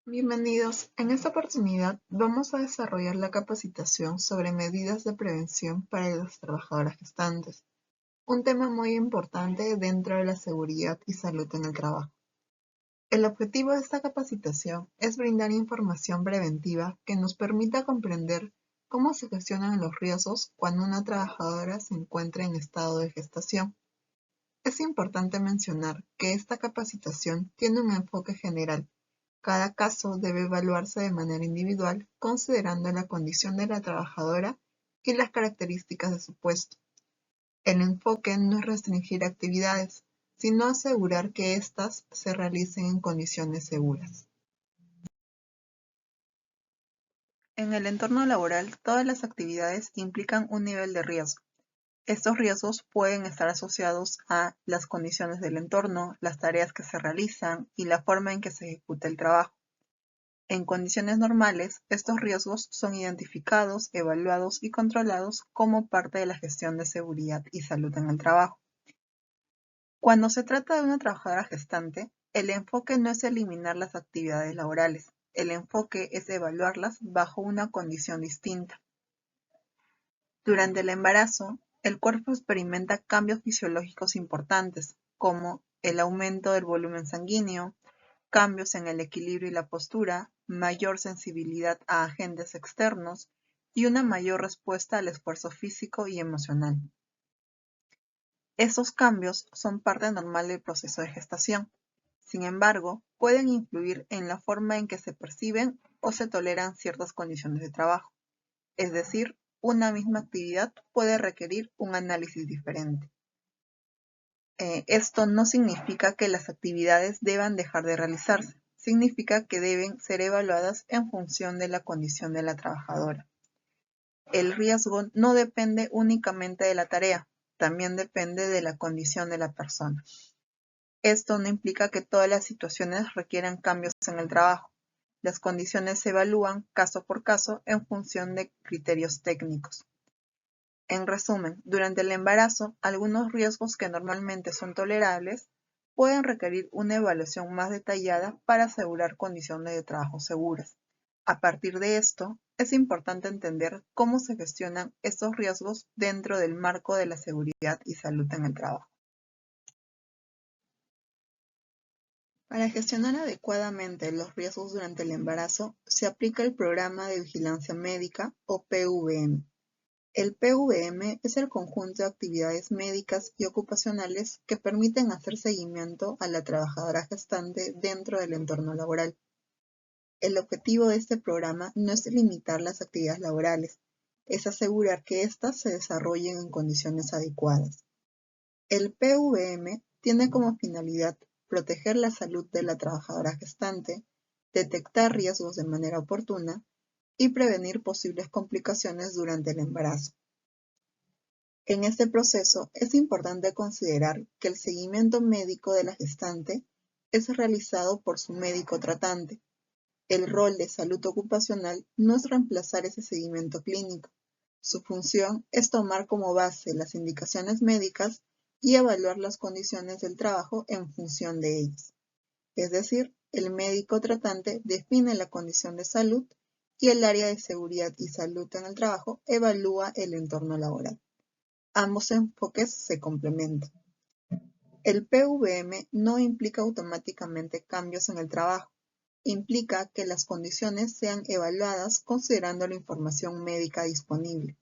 Bienvenidos. En esta oportunidad vamos a desarrollar la capacitación sobre medidas de prevención para las trabajadoras gestantes, un tema muy importante dentro de la seguridad y salud en el trabajo. El objetivo de esta capacitación es brindar información preventiva que nos permita comprender cómo se gestionan los riesgos cuando una trabajadora se encuentra en estado de gestación. Es importante mencionar que esta capacitación tiene un enfoque general. Cada caso debe evaluarse de manera individual, considerando la condición de la trabajadora y las características de su puesto. El enfoque no es restringir actividades, sino asegurar que éstas se realicen en condiciones seguras. En el entorno laboral, todas las actividades implican un nivel de riesgo. Estos riesgos pueden estar asociados a las condiciones del entorno, las tareas que se realizan y la forma en que se ejecuta el trabajo. En condiciones normales, estos riesgos son identificados, evaluados y controlados como parte de la gestión de seguridad y salud en el trabajo. Cuando se trata de una trabajadora gestante, el enfoque no es eliminar las actividades laborales, el enfoque es evaluarlas bajo una condición distinta. Durante el embarazo, el cuerpo experimenta cambios fisiológicos importantes, como el aumento del volumen sanguíneo, cambios en el equilibrio y la postura, mayor sensibilidad a agentes externos y una mayor respuesta al esfuerzo físico y emocional. Estos cambios son parte normal del proceso de gestación. Sin embargo, pueden influir en la forma en que se perciben o se toleran ciertas condiciones de trabajo. Es decir, una misma actividad puede requerir un análisis diferente. Esto no significa que las actividades deban dejar de realizarse, significa que deben ser evaluadas en función de la condición de la trabajadora. El riesgo no depende únicamente de la tarea, también depende de la condición de la persona. Esto no implica que todas las situaciones requieran cambios en el trabajo. Las condiciones se evalúan caso por caso en función de criterios técnicos. En resumen, durante el embarazo, algunos riesgos que normalmente son tolerables pueden requerir una evaluación más detallada para asegurar condiciones de trabajo seguras. A partir de esto, es importante entender cómo se gestionan estos riesgos dentro del marco de la seguridad y salud en el trabajo. Para gestionar adecuadamente los riesgos durante el embarazo, se aplica el Programa de Vigilancia Médica o PVM. El PVM es el conjunto de actividades médicas y ocupacionales que permiten hacer seguimiento a la trabajadora gestante dentro del entorno laboral. El objetivo de este programa no es limitar las actividades laborales, es asegurar que éstas se desarrollen en condiciones adecuadas. El PVM tiene como finalidad proteger la salud de la trabajadora gestante, detectar riesgos de manera oportuna y prevenir posibles complicaciones durante el embarazo. En este proceso es importante considerar que el seguimiento médico de la gestante es realizado por su médico tratante. El rol de salud ocupacional no es reemplazar ese seguimiento clínico. Su función es tomar como base las indicaciones médicas y evaluar las condiciones del trabajo en función de ellas. Es decir, el médico tratante define la condición de salud y el área de seguridad y salud en el trabajo evalúa el entorno laboral. Ambos enfoques se complementan. El PVM no implica automáticamente cambios en el trabajo, implica que las condiciones sean evaluadas considerando la información médica disponible.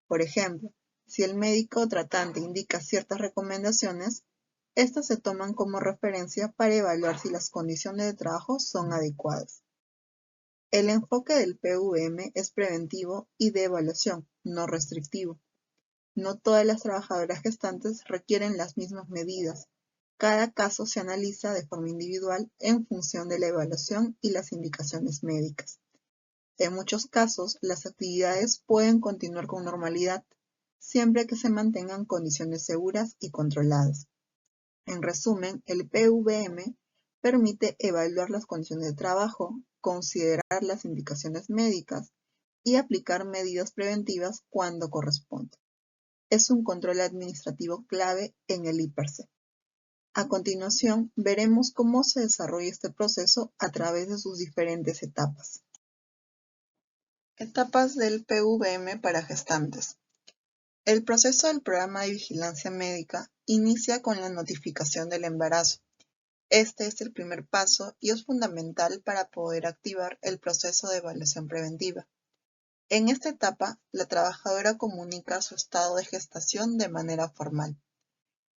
Por ejemplo, si el médico tratante indica ciertas recomendaciones, estas se toman como referencia para evaluar si las condiciones de trabajo son adecuadas. El enfoque del PVM es preventivo y de evaluación, no restrictivo. No todas las trabajadoras gestantes requieren las mismas medidas. Cada caso se analiza de forma individual en función de la evaluación y las indicaciones médicas. En muchos casos, las actividades pueden continuar con normalidad, siempre que se mantengan condiciones seguras y controladas. En resumen, el PVM permite evaluar las condiciones de trabajo, considerar las indicaciones médicas y aplicar medidas preventivas cuando corresponde. Es un control administrativo clave en el IPRC. A continuación, veremos cómo se desarrolla este proceso a través de sus diferentes etapas. Etapas del PVM para gestantes. El proceso del programa de vigilancia médica inicia con la notificación del embarazo. Este es el primer paso y es fundamental para poder activar el proceso de evaluación preventiva. En esta etapa, la trabajadora comunica su estado de gestación de manera formal.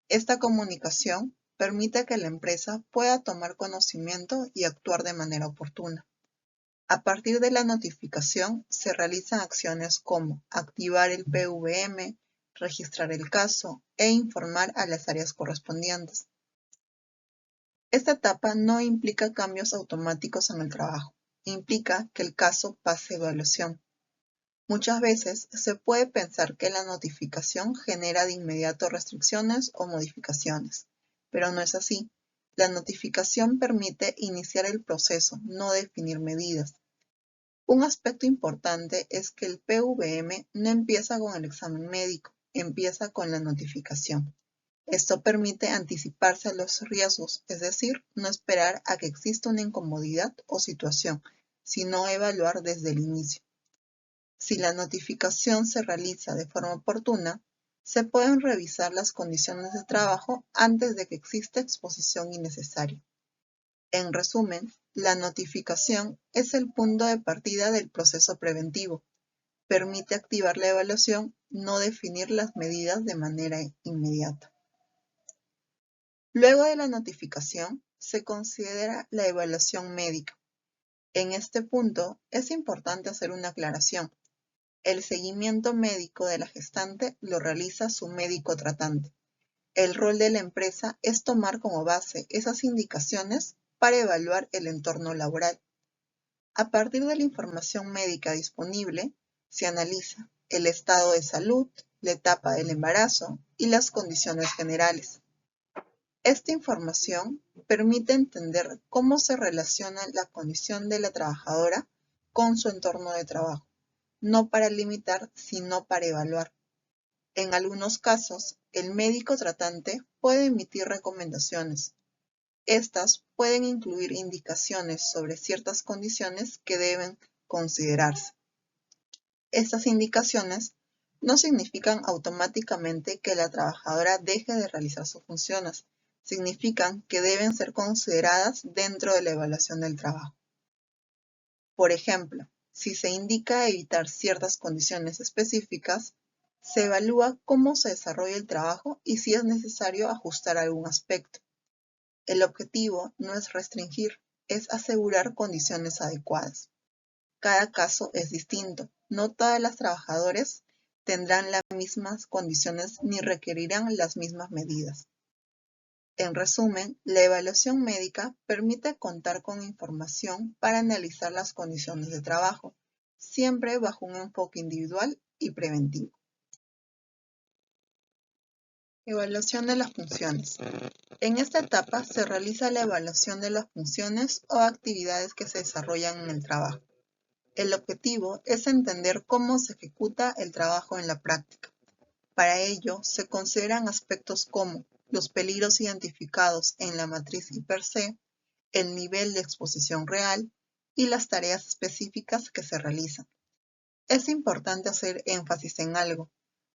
Esta comunicación permite que la empresa pueda tomar conocimiento y actuar de manera oportuna. A partir de la notificación, se realizan acciones como activar el PVM, registrar el caso e informar a las áreas correspondientes. Esta etapa no implica cambios automáticos en el trabajo, implica que el caso pase evaluación. Muchas veces se puede pensar que la notificación genera de inmediato restricciones o modificaciones, pero no es así. La notificación permite iniciar el proceso, no definir medidas. Un aspecto importante es que el PVM no empieza con el examen médico, empieza con la notificación. Esto permite anticiparse a los riesgos, es decir, no esperar a que exista una incomodidad o situación, sino evaluar desde el inicio. Si la notificación se realiza de forma oportuna, se pueden revisar las condiciones de trabajo antes de que exista exposición innecesaria. En resumen, la notificación es el punto de partida del proceso preventivo. Permite activar la evaluación, no definir las medidas de manera inmediata. Luego de la notificación, se considera la evaluación médica. En este punto, es importante hacer una aclaración. El seguimiento médico de la gestante lo realiza su médico tratante. El rol de la empresa es tomar como base esas indicaciones para evaluar el entorno laboral. A partir de la información médica disponible, se analiza el estado de salud, la etapa del embarazo y las condiciones generales. Esta información permite entender cómo se relaciona la condición de la trabajadora con su entorno de trabajo, no para limitar, sino para evaluar. En algunos casos, el médico tratante puede emitir recomendaciones. Estas pueden incluir indicaciones sobre ciertas condiciones que deben considerarse. Estas indicaciones no significan automáticamente que la trabajadora deje de realizar sus funciones, significan que deben ser consideradas dentro de la evaluación del trabajo. Por ejemplo, si se indica evitar ciertas condiciones específicas, se evalúa cómo se desarrolla el trabajo y si es necesario ajustar algún aspecto. El objetivo no es restringir, es asegurar condiciones adecuadas. Cada caso es distinto. No todas las trabajadoras tendrán las mismas condiciones ni requerirán las mismas medidas. En resumen, la evaluación médica permite contar con información para analizar las condiciones de trabajo, siempre bajo un enfoque individual y preventivo. Evaluación de las funciones. En esta etapa se realiza la evaluación de las funciones o actividades que se desarrollan en el trabajo. El objetivo es entender cómo se ejecuta el trabajo en la práctica. Para ello, se consideran aspectos como los peligros identificados en la matriz IPER-C, el nivel de exposición real y las tareas específicas que se realizan. Es importante hacer énfasis en algo.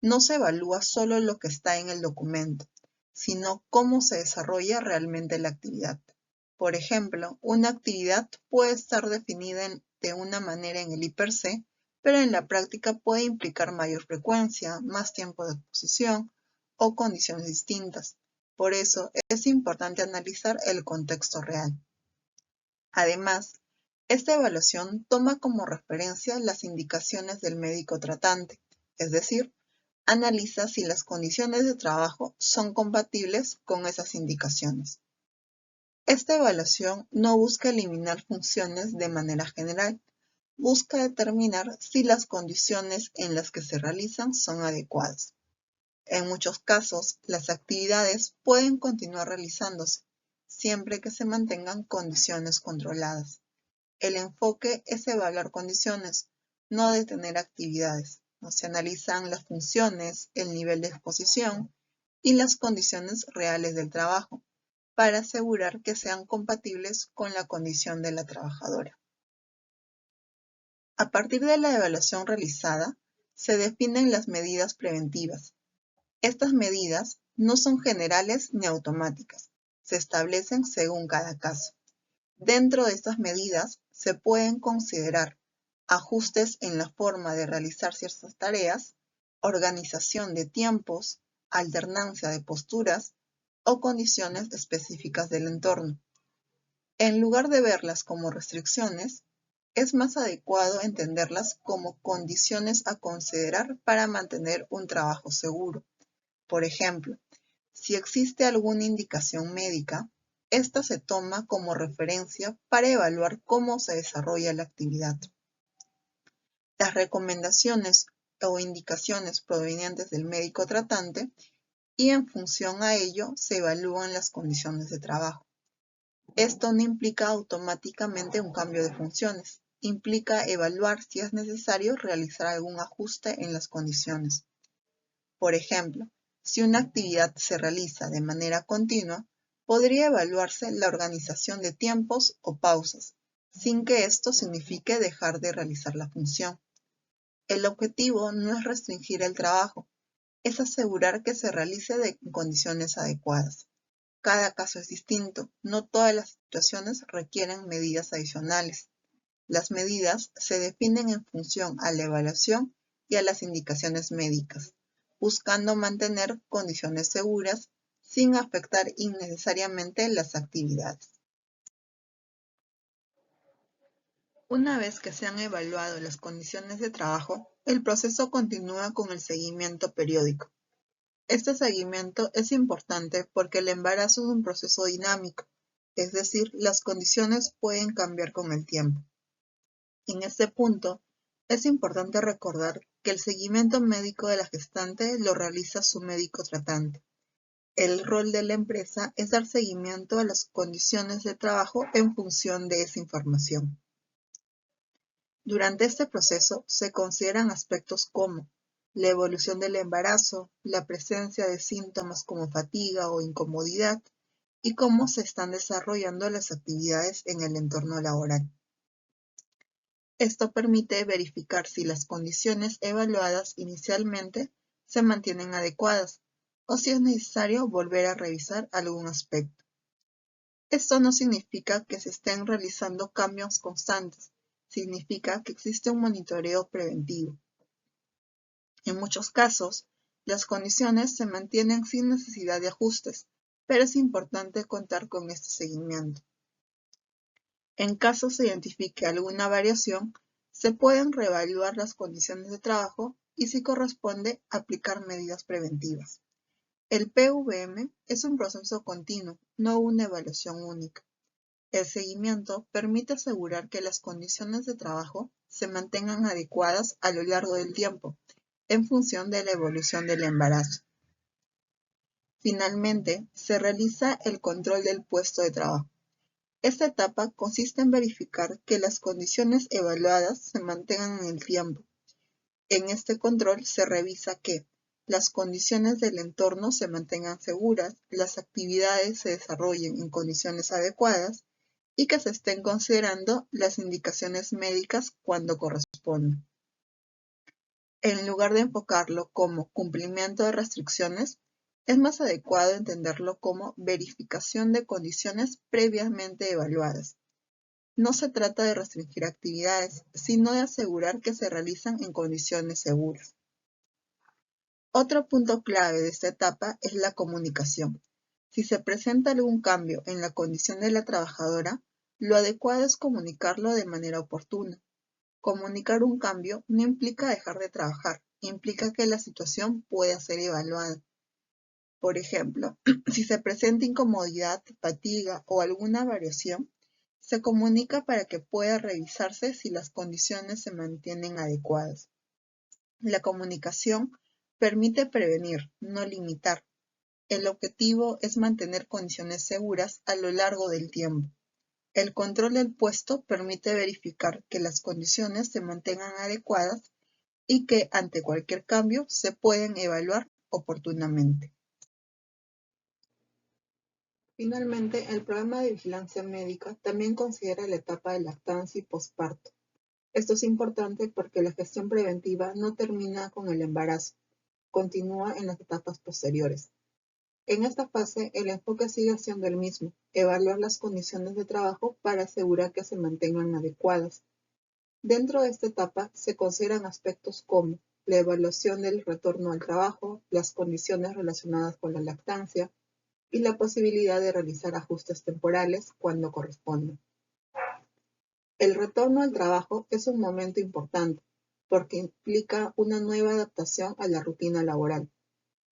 No se evalúa solo lo que está en el documento, sino cómo se desarrolla realmente la actividad. Por ejemplo, una actividad puede estar definida de una manera en el IPER-C, pero en la práctica puede implicar mayor frecuencia, más tiempo de exposición o condiciones distintas. Por eso es importante analizar el contexto real. Además, esta evaluación toma como referencia las indicaciones del médico tratante, es decir, analiza si las condiciones de trabajo son compatibles con esas indicaciones. Esta evaluación no busca eliminar funciones de manera general, busca determinar si las condiciones en las que se realizan son adecuadas. En muchos casos, las actividades pueden continuar realizándose, siempre que se mantengan condiciones controladas. El enfoque es evaluar condiciones, no detener actividades. Se analizan las funciones, el nivel de exposición y las condiciones reales del trabajo, para asegurar que sean compatibles con la condición de la trabajadora. A partir de la evaluación realizada, se definen las medidas preventivas. Estas medidas no son generales ni automáticas, se establecen según cada caso. Dentro de estas medidas se pueden considerar ajustes en la forma de realizar ciertas tareas, organización de tiempos, alternancia de posturas o condiciones específicas del entorno. En lugar de verlas como restricciones, es más adecuado entenderlas como condiciones a considerar para mantener un trabajo seguro. Por ejemplo, si existe alguna indicación médica, esta se toma como referencia para evaluar cómo se desarrolla la actividad. Las recomendaciones o indicaciones provenientes del médico tratante y en función a ello se evalúan las condiciones de trabajo. Esto no implica automáticamente un cambio de funciones, implica evaluar si es necesario realizar algún ajuste en las condiciones. Por ejemplo, si una actividad se realiza de manera continua, podría evaluarse la organización de tiempos o pausas, sin que esto signifique dejar de realizar la función. El objetivo no es restringir el trabajo, es asegurar que se realice en condiciones adecuadas. Cada caso es distinto, no todas las situaciones requieren medidas adicionales. Las medidas se definen en función a la evaluación y a las indicaciones médicas, buscando mantener condiciones seguras sin afectar innecesariamente las actividades. Una vez que se han evaluado las condiciones de trabajo, el proceso continúa con el seguimiento periódico. Este seguimiento es importante porque el embarazo es un proceso dinámico, es decir, las condiciones pueden cambiar con el tiempo. En este punto, es importante recordar que el seguimiento médico de la gestante lo realiza su médico tratante. El rol de la empresa es dar seguimiento a las condiciones de trabajo en función de esa información. Durante este proceso se consideran aspectos como la evolución del embarazo, la presencia de síntomas como fatiga o incomodidad y cómo se están desarrollando las actividades en el entorno laboral. Esto permite verificar si las condiciones evaluadas inicialmente se mantienen adecuadas o si es necesario volver a revisar algún aspecto. Esto no significa que se estén realizando cambios constantes, significa que existe un monitoreo preventivo. En muchos casos, las condiciones se mantienen sin necesidad de ajustes, pero es importante contar con este seguimiento. En caso se identifique alguna variación, se pueden reevaluar las condiciones de trabajo y, si corresponde, aplicar medidas preventivas. El PVM es un proceso continuo, no una evaluación única. El seguimiento permite asegurar que las condiciones de trabajo se mantengan adecuadas a lo largo del tiempo, en función de la evolución del embarazo. Finalmente, se realiza el control del puesto de trabajo. Esta etapa consiste en verificar que las condiciones evaluadas se mantengan en el tiempo. En este control se revisa que las condiciones del entorno se mantengan seguras, las actividades se desarrollen en condiciones adecuadas y que se estén considerando las indicaciones médicas cuando corresponda. En lugar de enfocarlo como cumplimiento de restricciones, es más adecuado entenderlo como verificación de condiciones previamente evaluadas. No se trata de restringir actividades, sino de asegurar que se realizan en condiciones seguras. Otro punto clave de esta etapa es la comunicación. Si se presenta algún cambio en la condición de la trabajadora, lo adecuado es comunicarlo de manera oportuna. Comunicar un cambio no implica dejar de trabajar, implica que la situación pueda ser evaluada. Por ejemplo, si se presenta incomodidad, fatiga o alguna variación, se comunica para que pueda revisarse si las condiciones se mantienen adecuadas. La comunicación permite prevenir, no limitar. El objetivo es mantener condiciones seguras a lo largo del tiempo. El control del puesto permite verificar que las condiciones se mantengan adecuadas y que ante cualquier cambio se pueden evaluar oportunamente. Finalmente, el programa de vigilancia médica también considera la etapa de lactancia y posparto. Esto es importante porque la gestión preventiva no termina con el embarazo, continúa en las etapas posteriores. En esta fase, el enfoque sigue siendo el mismo: evaluar las condiciones de trabajo para asegurar que se mantengan adecuadas. Dentro de esta etapa se consideran aspectos como la evaluación del retorno al trabajo, las condiciones relacionadas con la lactancia y la posibilidad de realizar ajustes temporales cuando corresponda. El retorno al trabajo es un momento importante porque implica una nueva adaptación a la rutina laboral.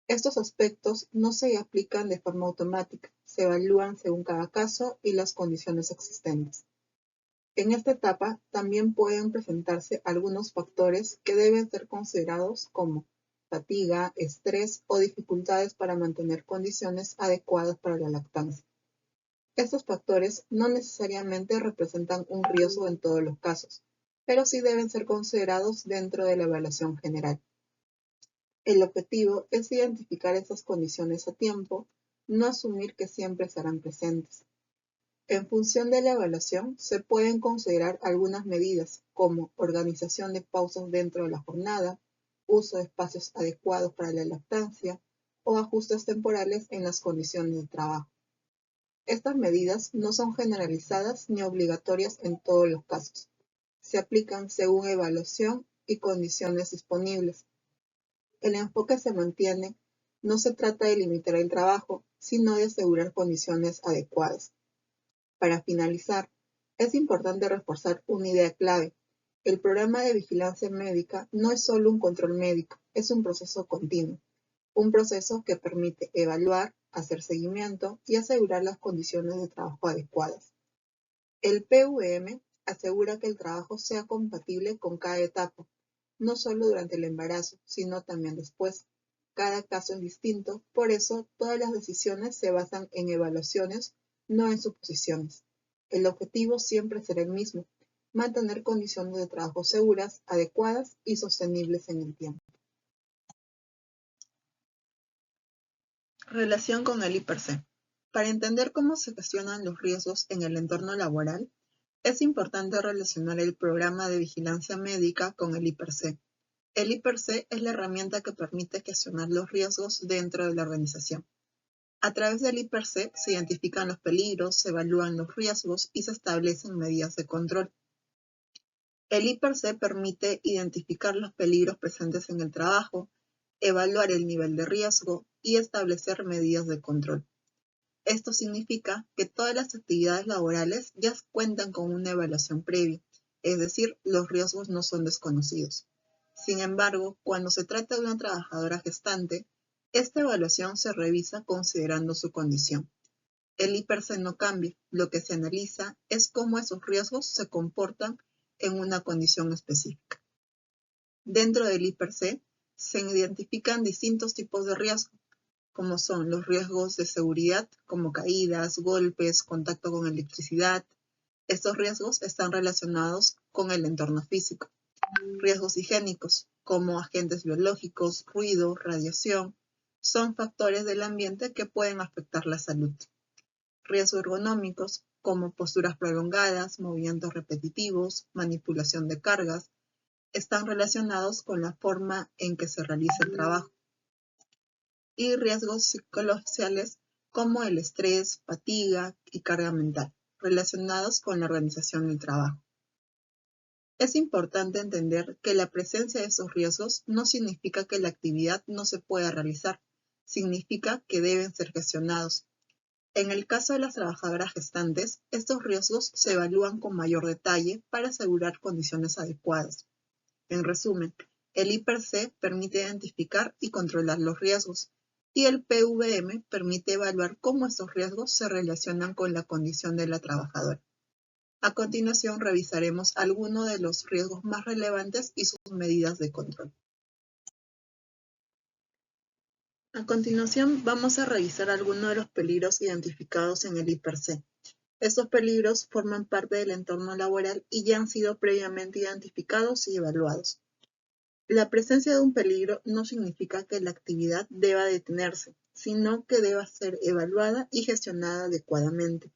Estos aspectos no se aplican de forma automática, se evalúan según cada caso y las condiciones existentes. En esta etapa también pueden presentarse algunos factores que deben ser considerados como fatiga, estrés o dificultades para mantener condiciones adecuadas para la lactancia. Estos factores no necesariamente representan un riesgo en todos los casos, pero sí deben ser considerados dentro de la evaluación general. El objetivo es identificar esas condiciones a tiempo, no asumir que siempre estarán presentes. En función de la evaluación, se pueden considerar algunas medidas, como organización de pausas dentro de la jornada, uso de espacios adecuados para la lactancia o ajustes temporales en las condiciones de trabajo. Estas medidas no son generalizadas ni obligatorias en todos los casos. Se aplican según evaluación y condiciones disponibles. El enfoque se mantiene: no se trata de limitar el trabajo, sino de asegurar condiciones adecuadas. Para finalizar, es importante reforzar una idea clave: el programa de vigilancia médica no es solo un control médico, es un proceso continuo, un proceso que permite evaluar, hacer seguimiento y asegurar las condiciones de trabajo adecuadas. El PVM asegura que el trabajo sea compatible con cada etapa, no solo durante el embarazo, sino también después. Cada caso es distinto, por eso todas las decisiones se basan en evaluaciones, no en suposiciones. El objetivo siempre será el mismo: mantener condiciones de trabajo seguras, adecuadas y sostenibles en el tiempo. Relación con el I+C. Para entender cómo se gestionan los riesgos en el entorno laboral, es importante relacionar el programa de vigilancia médica con el I+C. El I+C es la herramienta que permite gestionar los riesgos dentro de la organización. A través del I+C se identifican los peligros, se evalúan los riesgos y se establecen medidas de control. El I+C permite identificar los peligros presentes en el trabajo, evaluar el nivel de riesgo y establecer medidas de control. Esto significa que todas las actividades laborales ya cuentan con una evaluación previa, es decir, los riesgos no son desconocidos. Sin embargo, cuando se trata de una trabajadora gestante, esta evaluación se revisa considerando su condición. El I+C no cambia, lo que se analiza es cómo esos riesgos se comportan en una condición específica. Dentro del I+C se identifican distintos tipos de riesgos, como son los riesgos de seguridad, como caídas, golpes, contacto con electricidad. Estos riesgos están relacionados con el entorno físico. Riesgos higiénicos, como agentes biológicos, ruido, radiación, son factores del ambiente que pueden afectar la salud. Riesgos ergonómicos, como posturas prolongadas, movimientos repetitivos, manipulación de cargas, están relacionados con la forma en que se realiza el trabajo. Y riesgos psicosociales como el estrés, fatiga y carga mental, relacionados con la organización del trabajo. Es importante entender que la presencia de esos riesgos no significa que la actividad no se pueda realizar, significa que deben ser gestionados. En el caso de las trabajadoras gestantes, estos riesgos se evalúan con mayor detalle para asegurar condiciones adecuadas. En resumen, el I+C permite identificar y controlar los riesgos, y el PVM permite evaluar cómo estos riesgos se relacionan con la condición de la trabajadora. A continuación revisaremos algunos de los riesgos más relevantes y sus medidas de control. A continuación vamos a revisar algunos de los peligros identificados en el I+C. Estos peligros forman parte del entorno laboral y ya han sido previamente identificados y evaluados. La presencia de un peligro no significa que la actividad deba detenerse, sino que deba ser evaluada y gestionada adecuadamente.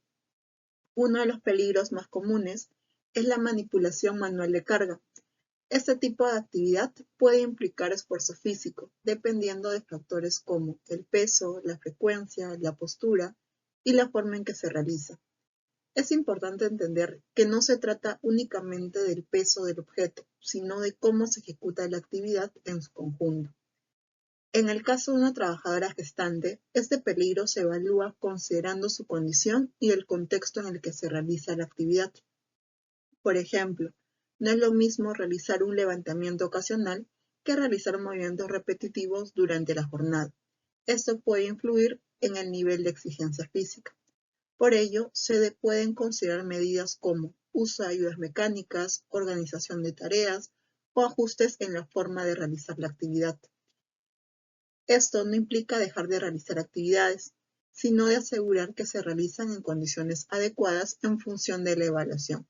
Uno de los peligros más comunes es la manipulación manual de carga. Este tipo de actividad puede implicar esfuerzo físico, dependiendo de factores como el peso, la frecuencia, la postura y la forma en que se realiza. Es importante entender que no se trata únicamente del peso del objeto, sino de cómo se ejecuta la actividad en su conjunto. En el caso de una trabajadora gestante, este peligro se evalúa considerando su condición y el contexto en el que se realiza la actividad. Por ejemplo, no es lo mismo realizar un levantamiento ocasional que realizar movimientos repetitivos durante la jornada. Esto puede influir en el nivel de exigencia física. Por ello, se pueden considerar medidas como uso de ayudas mecánicas, organización de tareas o ajustes en la forma de realizar la actividad. Esto no implica dejar de realizar actividades, sino de asegurar que se realizan en condiciones adecuadas en función de la evaluación.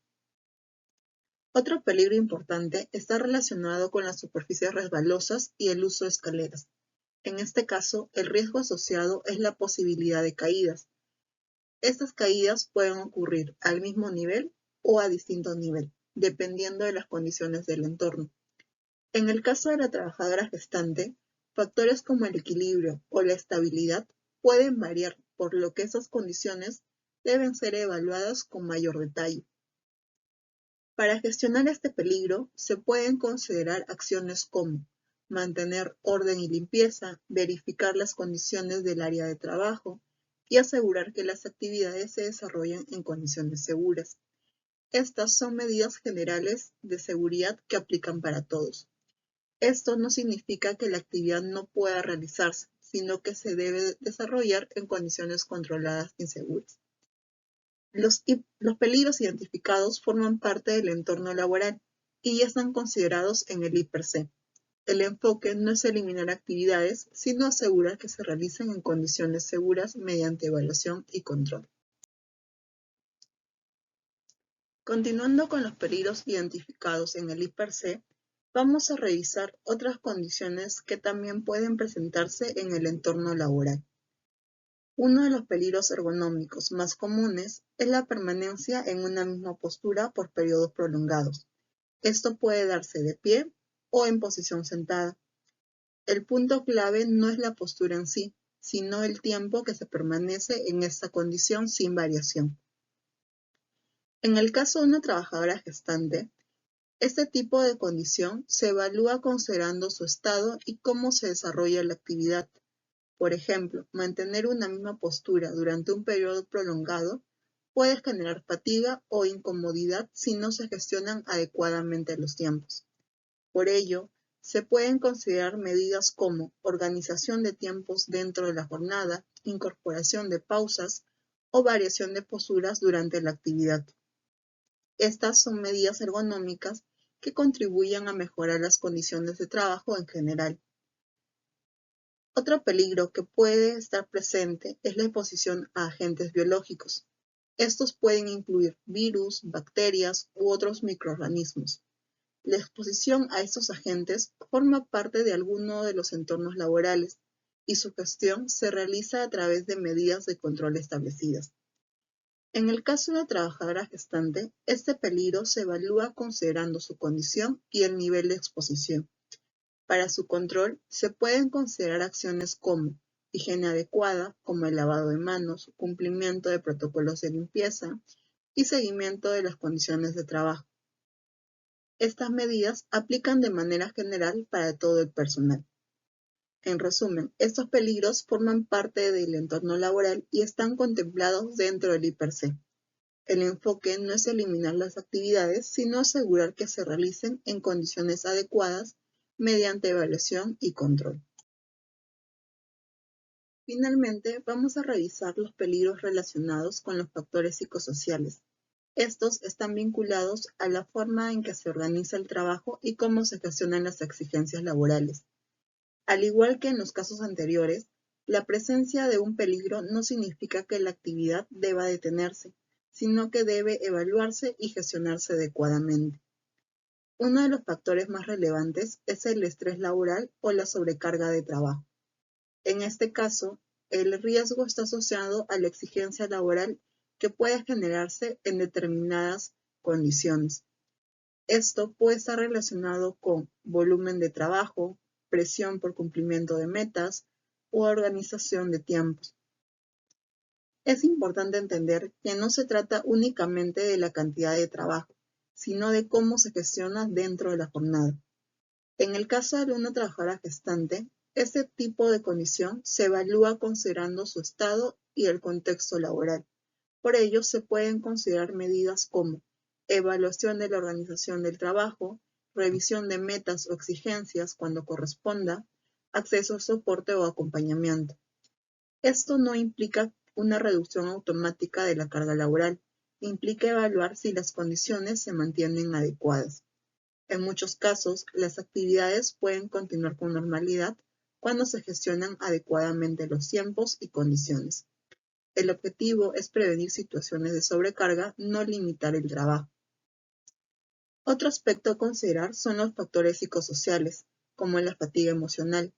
Otro peligro importante está relacionado con las superficies resbalosas y el uso de escaleras. En este caso, el riesgo asociado es la posibilidad de caídas. Estas caídas pueden ocurrir al mismo nivel o a distinto nivel, dependiendo de las condiciones del entorno. En el caso de la trabajadora gestante, factores como el equilibrio o la estabilidad pueden variar, por lo que esas condiciones deben ser evaluadas con mayor detalle. Para gestionar este peligro, se pueden considerar acciones como mantener orden y limpieza, verificar las condiciones del área de trabajo y asegurar que las actividades se desarrollen en condiciones seguras. Estas son medidas generales de seguridad que aplican para todos. Esto no significa que la actividad no pueda realizarse, sino que se debe desarrollar en condiciones controladas y seguras. Los peligros identificados forman parte del entorno laboral y ya están considerados en el I+C. El enfoque no es eliminar actividades, sino asegurar que se realicen en condiciones seguras mediante evaluación y control. Continuando con los peligros identificados en el I+C, vamos a revisar otras condiciones que también pueden presentarse en el entorno laboral. Uno de los peligros ergonómicos más comunes es la permanencia en una misma postura por periodos prolongados. Esto puede darse de pie o en posición sentada. El punto clave no es la postura en sí, sino el tiempo que se permanece en esta condición sin variación. En el caso de una trabajadora gestante, este tipo de condición se evalúa considerando su estado y cómo se desarrolla la actividad. Por ejemplo, mantener una misma postura durante un periodo prolongado puede generar fatiga o incomodidad si no se gestionan adecuadamente los tiempos. Por ello, se pueden considerar medidas como organización de tiempos dentro de la jornada, incorporación de pausas o variación de posturas durante la actividad. Estas son medidas ergonómicas que contribuyen a mejorar las condiciones de trabajo en general. Otro peligro que puede estar presente es la exposición a agentes biológicos. Estos pueden incluir virus, bacterias u otros microorganismos. La exposición a estos agentes forma parte de alguno de los entornos laborales y su gestión se realiza a través de medidas de control establecidas. En el caso de una trabajadora gestante, este peligro se evalúa considerando su condición y el nivel de exposición. Para su control, se pueden considerar acciones como higiene adecuada, como el lavado de manos, cumplimiento de protocolos de limpieza y seguimiento de las condiciones de trabajo. Estas medidas aplican de manera general para todo el personal. En resumen, estos peligros forman parte del entorno laboral y están contemplados dentro del I+C. El enfoque no es eliminar las actividades, sino asegurar que se realicen en condiciones adecuadas mediante evaluación y control. Finalmente, vamos a revisar los peligros relacionados con los factores psicosociales. Estos están vinculados a la forma en que se organiza el trabajo y cómo se gestionan las exigencias laborales. Al igual que en los casos anteriores, la presencia de un peligro no significa que la actividad deba detenerse, sino que debe evaluarse y gestionarse adecuadamente. Uno de los factores más relevantes es el estrés laboral o la sobrecarga de trabajo. En este caso, el riesgo está asociado a la exigencia laboral que puede generarse en determinadas condiciones. Esto puede estar relacionado con volumen de trabajo, presión por cumplimiento de metas u organización de tiempos. Es importante entender que no se trata únicamente de la cantidad de trabajo, sino de cómo se gestiona dentro de la jornada. En el caso de una trabajadora gestante, este tipo de condición se evalúa considerando su estado y el contexto laboral. Por ello, se pueden considerar medidas como evaluación de la organización del trabajo, revisión de metas o exigencias cuando corresponda, acceso a soporte o acompañamiento. Esto no implica una reducción automática de la carga laboral, implica evaluar si las condiciones se mantienen adecuadas. En muchos casos, las actividades pueden continuar con normalidad cuando se gestionan adecuadamente los tiempos y condiciones. El objetivo es prevenir situaciones de sobrecarga, no limitar el trabajo. Otro aspecto a considerar son los factores psicosociales, como la fatiga emocional.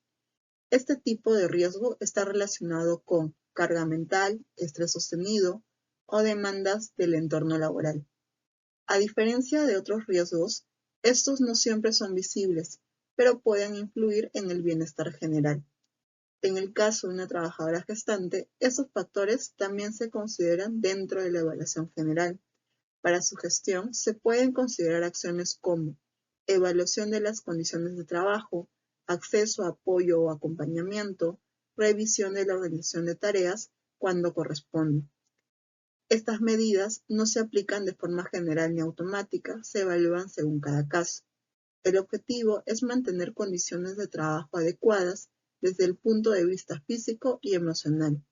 Este tipo de riesgo está relacionado con carga mental, estrés sostenido o demandas del entorno laboral. A diferencia de otros riesgos, estos no siempre son visibles, pero pueden influir en el bienestar general. En el caso de una trabajadora gestante, esos factores también se consideran dentro de la evaluación general. Para su gestión, se pueden considerar acciones como evaluación de las condiciones de trabajo, acceso a apoyo o acompañamiento, revisión de la organización de tareas cuando corresponde. Estas medidas no se aplican de forma general ni automática, se evalúan según cada caso. El objetivo es mantener condiciones de trabajo adecuadas desde el punto de vista físico y emocional.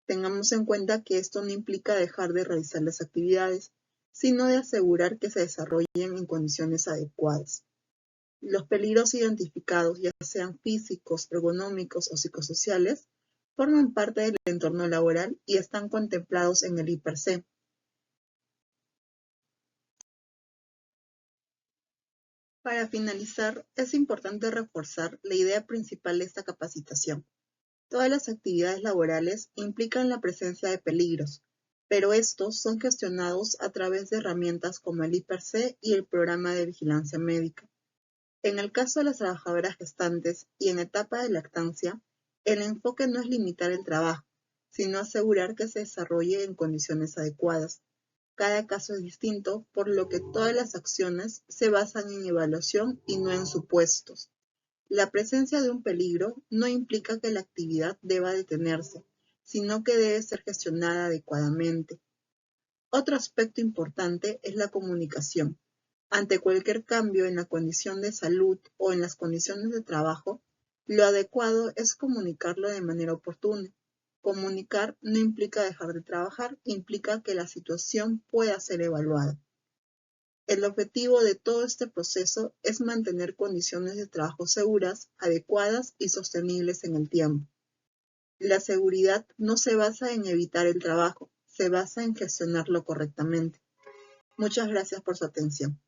Tengamos en cuenta que esto no implica dejar de realizar las actividades, sino de asegurar que se desarrollen en condiciones adecuadas. Los peligros identificados, ya sean físicos, ergonómicos o psicosociales, forman parte del entorno laboral y están contemplados en el IPRC. Para finalizar, es importante reforzar la idea principal de esta capacitación. Todas las actividades laborales implican la presencia de peligros, pero estos son gestionados a través de herramientas como el IPRC y el Programa de Vigilancia Médica. En el caso de las trabajadoras gestantes y en etapa de lactancia, el enfoque no es limitar el trabajo, sino asegurar que se desarrolle en condiciones adecuadas. Cada caso es distinto, por lo que todas las acciones se basan en evaluación y no en supuestos. La presencia de un peligro no implica que la actividad deba detenerse, sino que debe ser gestionada adecuadamente. Otro aspecto importante es la comunicación. Ante cualquier cambio en la condición de salud o en las condiciones de trabajo, lo adecuado es comunicarlo de manera oportuna. Comunicar no implica dejar de trabajar, implica que la situación pueda ser evaluada. El objetivo de todo este proceso es mantener condiciones de trabajo seguras, adecuadas y sostenibles en el tiempo. La seguridad no se basa en evitar el trabajo, se basa en gestionarlo correctamente. Muchas gracias por su atención.